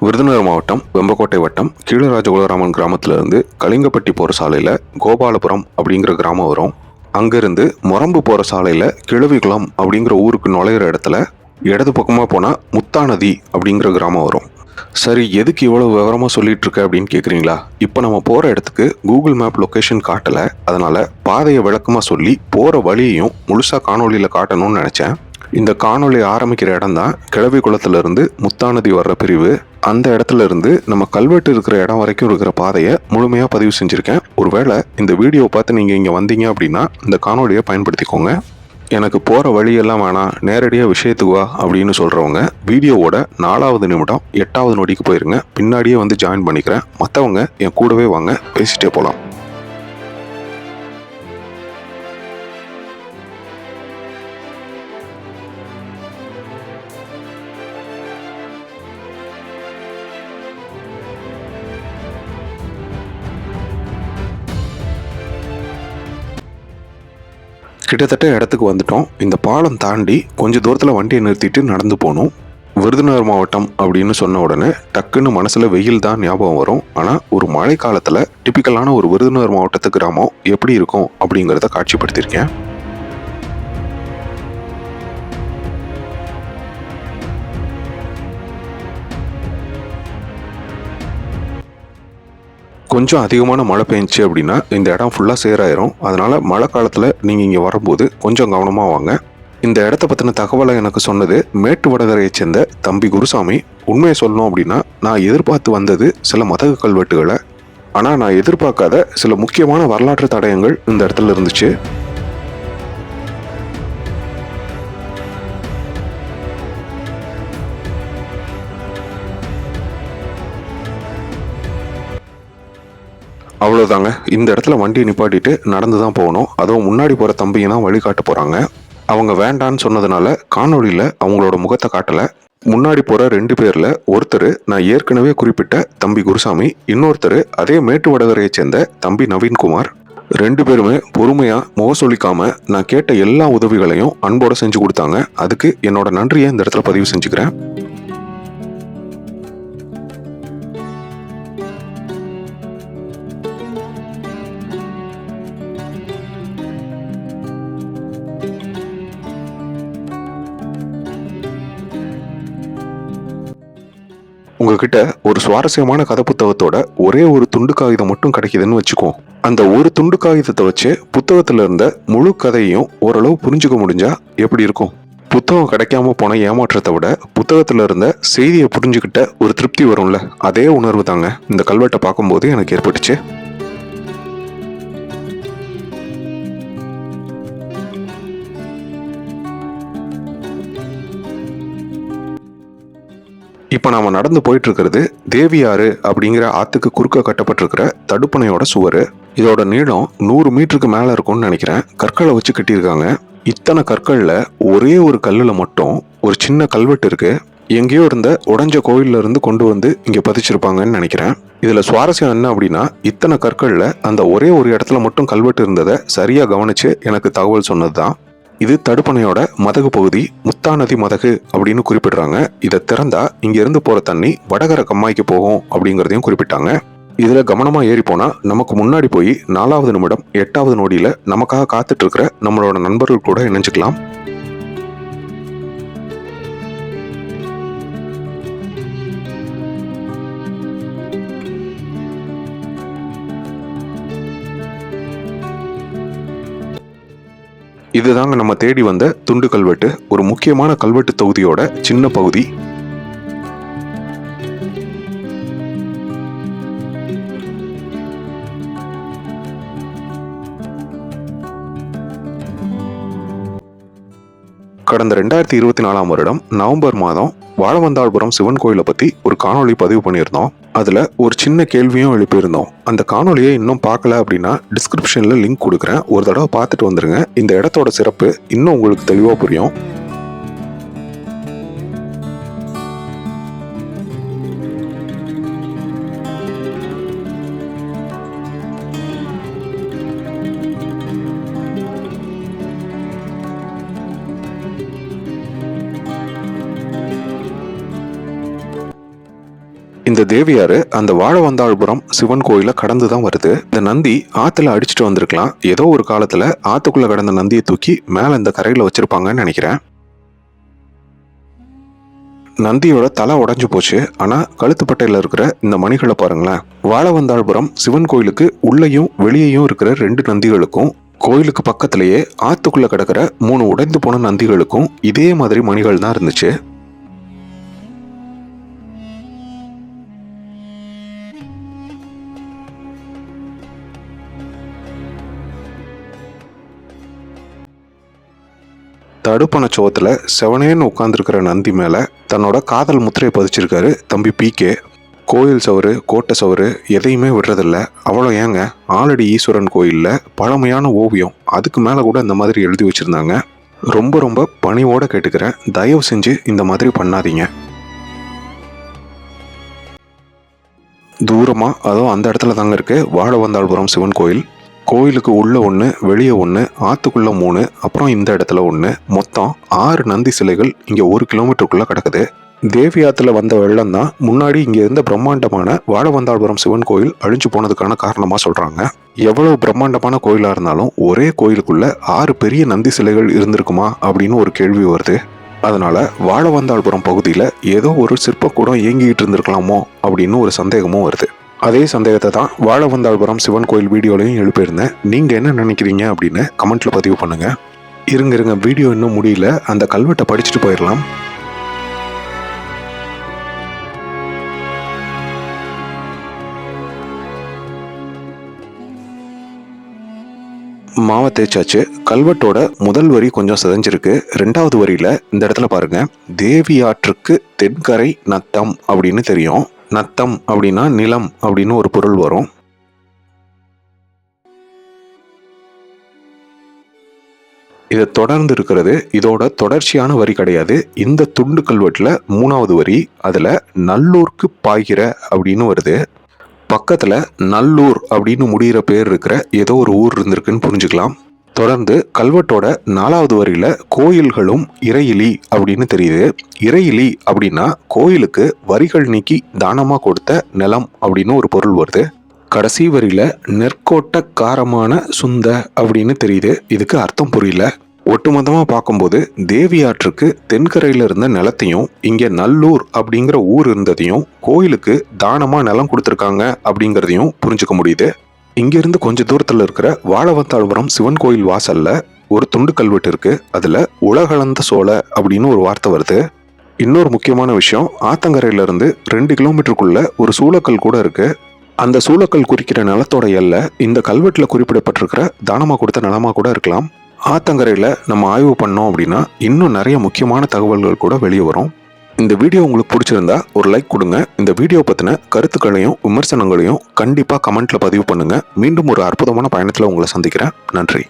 விருதுநகர் மாவட்டம் வெம்பக்கோட்டை வட்டம் கீழராஜகுலராமன் கிராமத்திலிருந்து கலிங்கப்பட்டி போகிற சாலையில் கோபாலபுரம் அப்படிங்கிற கிராமம் வரும். அங்கேருந்து மொரம்பு போகிற சாலையில் கிழவிகுளம் அப்படிங்கிற ஊருக்கு நுழையிற இடத்துல இடது பக்கமாக போனால் முத்தாநதி அப்படிங்கிற கிராமம் வரும். சரி, எதுக்கு இவ்வளோ விவரமாக சொல்லிட்டு இருக்க அப்படின்னு கேட்குறீங்களா? இப்போ நம்ம போகிற இடத்துக்கு கூகுள் மேப் லொக்கேஷன் காட்டலை, அதனால் பாதையை விளக்கமாக சொல்லி போகிற வழியையும் முழுசாக காணொலியில் காட்டணும்னு நினச்சேன். இந்த காணொலி ஆரம்பிக்கிற இடம் தான் கிழவி குளத்திலிருந்து முத்தாநதி வர்ற பிரிவு. அந்த இடத்துல இருந்து நம்ம கல்வெட்டு இருக்கிற இடம் வரைக்கும் இருக்கிற பாதையை முழுமையாக பதிவு செஞ்சுருக்கேன். ஒருவேளை இந்த வீடியோவை பார்த்து நீங்கள் இங்கே வந்தீங்க அப்படின்னா இந்த காணொலியை பயன்படுத்திக்கோங்க. எனக்கு போகிற வழியெல்லாம் வேணாம், நேரடியாக விஷயத்துக்கு வா அப்படின்னு சொல்கிறவங்க வீடியோவோட 4வது நிமிடம் 8வது நொடிக்கு போயிருங்க. பின்னாடியே வந்து ஜாயின் பண்ணிக்கிறேன். மற்றவங்க என் கூடவே வாங்க, பேசிட்டே போகலாம். கிட்டத்தட்ட இடத்துக்கு வந்துட்டோம். இந்த பாலம் தாண்டி கொஞ்சம் தூரத்தில் வண்டியை நிறுத்திட்டு நடந்து போகணும். விருதுநகர் மாவட்டம் அப்படின்னு சொன்ன உடனே டக்குன்னு மனசில் வெயில் தான் ஞாபகம் வரும். ஆனால் ஒரு மழை காலத்தில் டிப்பிக்கலான ஒரு விருதுநகர் மாவட்டத்து கிராமம் எப்படி இருக்கும் அப்படிங்கிறத காட்சிப்படுத்தியிருக்கேன். கொஞ்சம் அதிகமான மழை பெஞ்சிச்சு அப்படின்னா இந்த இடம் ஃபுல்லாக சேராயிரும். அதனால் மழை காலத்தில் நீங்கள் இங்கே வரும்போது கொஞ்சம் கவனமாக வாங்க. இந்த இடத்த பற்றின தகவலை எனக்கு சொன்னது மேட்டு வடகரையை சேர்ந்த தம்பி குருசாமி. உண்மையை சொல்லணும் அப்படின்னா நான் எதிர்பார்த்து வந்தது சில மதகு கல்வெட்டுகளை, ஆனால் நான் எதிர்பார்க்காத சில முக்கியமான வரலாற்று தடயங்கள் இந்த இடத்துல இருந்துச்சு. அவ்வளோதாங்க. இந்த இடத்துல வண்டியை நிப்பாட்டிட்டு நடந்து தான் போகணும். அதுவும் முன்னாடி போகிற தம்பியை தான் வழிகாட்ட போகிறாங்க. அவங்க வேண்டான்னு சொன்னதுனால காணொலியில் அவங்களோட முகத்தை காட்டலை. முன்னாடி போகிற 2 பேரில் ஒருத்தர் நான் ஏற்கனவே குறிப்பிட்ட தம்பி குருசாமி, இன்னொருத்தர் அதே மேட்டு வடகரையை சேர்ந்த தம்பி நவீன்குமார். 2 பேருமே பொறுமையாக முகசொலிக்காமல் நான் கேட்ட எல்லா உதவிகளையும் அன்போடு செஞ்சு கொடுத்தாங்க. அதுக்கு என்னோட நன்றியை இந்த இடத்துல பதிவு செஞ்சுக்கிறேன். உங்ககிட்ட ஒரு சுவாரஸ்யமான கதை புத்தகத்தோட ஒரே ஒரு துண்டு காகிதம் மட்டும் கிடைக்குதுன்னு வச்சுக்கோ. அந்த ஒரு துண்டு காகிதத்தை வச்சு புத்தகத்துல இருந்த முழு கதையையும் ஓரளவு புரிஞ்சுக்க முடிஞ்சா எப்படி இருக்கும்? புத்தகம் கிடைக்காம போன ஏமாற்றத்தை விட புத்தகத்துல இருந்த செய்தியை புரிஞ்சுக்கிட்ட ஒரு திருப்தி வரும்ல, அதே உணர்வு தாங்க இந்த கல்வெட்டை பார்க்கும்போது எனக்கு ஏற்பட்டுச்சு. இப்போ நாம் நடந்து போயிட்டு இருக்கிறது தேவியாறு அப்படிங்கிற ஆற்றுக்கு குறுக்க கட்டப்பட்டிருக்கிற தடுப்பணையோட சுவர். இதோட நீளம் 100 மீட்டருக்கு மேலே இருக்கும்னு நினைக்கிறேன். கற்களை வச்சு கட்டியிருக்காங்க. இத்தனை கற்களில் ஒரே ஒரு கல்லில் மட்டும் ஒரு சின்ன கல்வெட்டு இருக்கு. எங்கேயோ இருந்த உடஞ்ச கோயில்ல இருந்து கொண்டு வந்து இங்கே பதிச்சிருப்பாங்கன்னு நினைக்கிறேன். இதில் சுவாரஸ்யம் என்ன அப்படின்னா, இத்தனை கற்களில் அந்த ஒரே ஒரு இடத்துல மட்டும் கல்வெட்டு இருந்ததை சரியாக கவனித்து எனக்கு தகவல் சொன்னது தான். இது தடுப்பணையோட மதகு பகுதி, முத்தாநதி மதகு அப்படின்னு குறிப்பிடுறாங்க. இதை திறந்தா இங்கிருந்து போற தண்ணி வடகர கம்மாய்க்கு போகும் அப்படிங்கிறதையும் குறிப்பிட்டாங்க. இதுல கவனமா ஏறி போனா நமக்கு முன்னாடி போய் 4வது நிமிடம் 8வது நொடியில நமக்காக காத்துட்டு இருக்கிற நம்மளோட நண்பர்கள் கூட இணைஞ்சுக்கலாம். இதுதாங்க நம்ம தேடி வந்த துண்டு கல்வெட்டு. ஒரு முக்கியமான கல்வெட்டு தொகுதியோட சின்ன பகுதி. கடந்த 2024ஆம் வருடம் நவம்பர் மாதம் வாழவந்தாள்புரம் சிவன் கோயிலை பற்றி ஒரு காணொலி பதிவு பண்ணியிருந்தோம். அதில் ஒரு சின்ன கேள்வியும் எழுப்பியிருந்தோம். அந்த காணொலியை இன்னும் பார்க்கல அப்படின்னா டிஸ்கிரிப்ஷனில் லிங்க் கொடுக்குறேன். ஒரு தடவை பார்த்துட்டு வந்துருங்க. இந்த இடத்தோட சிறப்பு இன்னும் உங்களுக்கு தெளிவாக புரியும். இந்த தேவியாறு அந்த வாழவந்தாள்புரம் சிவன் கோயிலை கடந்து தான் வருது. இந்த நந்தி ஆத்துல அடிச்சுட்டு வந்திருக்கலாம். ஏதோ ஒரு காலத்துல ஆத்துக்குள்ள கடந்த நந்தியை தூக்கி மேல இந்த கரையில வச்சிருப்பாங்கன்னு நினைக்கிறேன். நந்தியோட தலை உடைஞ்சு போச்சு. ஆனா கழுத்துப்பட்டையில இருக்கிற இந்த மணிகளை பாருங்களேன். வாழவந்தாள்புரம் சிவன் கோயிலுக்கு உள்ளேயும் வெளியேயும் இருக்கிற 2 நந்திகளுக்கும் கோயிலுக்கு பக்கத்திலேயே ஆத்துக்குள்ள கிடக்கிற 3 உடைந்து போன நந்திகளுக்கும் இதே மாதிரி மணிகள் தான் இருந்துச்சு. தடுப்பண சோத்துல செவனேன்னு உட்காந்துருக்கிற நந்தி மேல தன்னோட காதல் முத்திரையை பதிச்சிருக்காரு தம்பி பிகே. கோயில் சவறு கோட்டை சவறு எதையுமே விடுறதில்ல. அவ்வளோ ஏங்க, ஆலடி ஈஸ்வரன் கோயில்ல பழமையான ஓவியம், அதுக்கு மேல கூட இந்த மாதிரி எழுதி வச்சிருந்தாங்க. ரொம்ப ரொம்ப பணிவோட கேட்டுக்கிறேன், தயவு செஞ்சு இந்த மாதிரி பண்ணாதீங்க. தூரமா அதுவும் அந்த இடத்துல தாங்க இருக்கு வாழவந்தாள்புரம் சிவன் கோயில். கோயிலுக்கு உள்ள 1, வெளியே 1, ஆத்துக்குள்ள 3, அப்புறம் இந்த இடத்துல 1, மொத்தம் 6 நந்தி சிலைகள் இங்க 1 கிலோமீட்டருக்குள்ள கிடக்குது. தேவி ஆத்துல வந்த வெள்ளம் தான் முன்னாடி இங்க இருந்த பிரம்மாண்டமான வாழவந்தாள்புரம் சிவன் கோயில் அழிஞ்சு போனதுக்கான காரணமா சொல்றாங்க. எவ்வளவு பிரம்மாண்டமான கோயிலா இருந்தாலும் ஒரே கோயிலுக்குள்ள 6 பெரிய நந்தி சிலைகள் இருந்திருக்குமா அப்படின்னு ஒரு கேள்வி வருது. அதனால வாழவந்தாள்புரம் பகுதியில ஏதோ ஒரு சிற்பக்கூடம் இயங்கிட்டு இருந்திருக்கலாமோ அப்படின்னு ஒரு சந்தேகமும் வருது. அதே சந்தேகத்தை தான் வாழவந்தாள்புரம் சிவன் கோயில் வீடியோலையும் எழுப்பியிருந்தேன். நீங்க என்ன நினைக்கிறீங்க அப்படின்னு கமெண்ட்ல பதிவு பண்ணுங்க. இருங்க வீடியோ இன்னும் முடியல, அந்த கல்வெட்டை படிச்சுட்டு போயிடலாம். மாவை தேய்ச்சாச்சு. கல்வெட்டோட முதல் வரி கொஞ்சம் சிதைஞ்சிருக்கு. 2வது வரியில இந்த இடத்துல பாருங்க, தேவி ஆற்றுக்கு தென்கரை நத்தம் அப்படின்னு தெரியும். நத்தம் அப்படின்னா நிலம் அப்படின்னு ஒரு பொருள் வரும். இதை தொடர்ந்து இருக்கிறது இதோட தொடர்ச்சியான வரி கிடையாது. இந்த துண்டு கல்வெட்டுல 3வது வரி, அதுல நல்லூருக்கு பாய்கிற அப்படின்னு வருது. பக்கத்துல நல்லூர் அப்படின்னு முடிகிற பேர் இருக்கிற ஏதோ ஒரு ஊர் இருந்திருக்குன்னு புரிஞ்சுக்கலாம். தொடர்ந்து கல்வெட்டோட 4வது வரியில கோயில்களும் இறையிலி அப்படின்னு தெரியுது. இறையிலி அப்படின்னா கோயிலுக்கு வரிகள் நீக்கி தானமா கொடுத்த நிலம் அப்படின்னு ஒரு பொருள் வருது. கடைசி வரியில நெற்கோட்ட காரமான சுந்த அப்படின்னு தெரியுது. இதுக்கு அர்த்தம் புரியல. ஒட்டுமொத்தமா பார்க்கும்போது தேவி ஆற்றுக்கு தென்கரையில இருந்த நிலத்தையும் இங்க நல்லூர் அப்படிங்கிற ஊர் இருந்ததையும் கோயிலுக்கு தானமா நிலம் கொடுத்துருக்காங்க அப்படிங்கிறதையும் புரிஞ்சுக்க முடியுது. இங்கிருந்து கொஞ்ச தூரத்துல இருக்கிற வாழவந்தாள்புரம் சிவன் கோயில் வாசல்ல ஒரு துண்டு கல்வெட்டு இருக்கு. அதுல உலகளந்த சோழ அப்படின்னு ஒரு வார்த்தை வருது. இன்னொரு முக்கியமான விஷயம், ஆத்தங்கரையில இருந்து 2 கிலோமீட்டருக்குள்ள ஒரு சூளக்கல் கூட இருக்கு. அந்த சூளக்கல் குறிக்கிற நிலத்தோட எல்லை இந்த கல்வெட்டுல குறிப்பிடப்பட்டிருக்கிற தானமா கொடுத்த நிலமா கூட இருக்கலாம். ஆத்தங்கரையில நம்ம ஆய்வு பண்ணோம் அப்படின்னா இன்னும் நிறைய முக்கியமான தகவல்கள் கூட வெளியே வரும். இந்த வீடியோ உங்களுக்கு பிடிச்சிருந்தா ஒரு லைக் கொடுங்க. இந்த வீடியோ பத்தின கருத்துக்களையும் விமர்சனங்களையும் கண்டிப்பா கமெண்ட்ல பதிவு பண்ணுங்க. மீண்டும் ஒரு அற்புதமான பயணத்துல உங்களை சந்திக்கிறேன். நன்றி.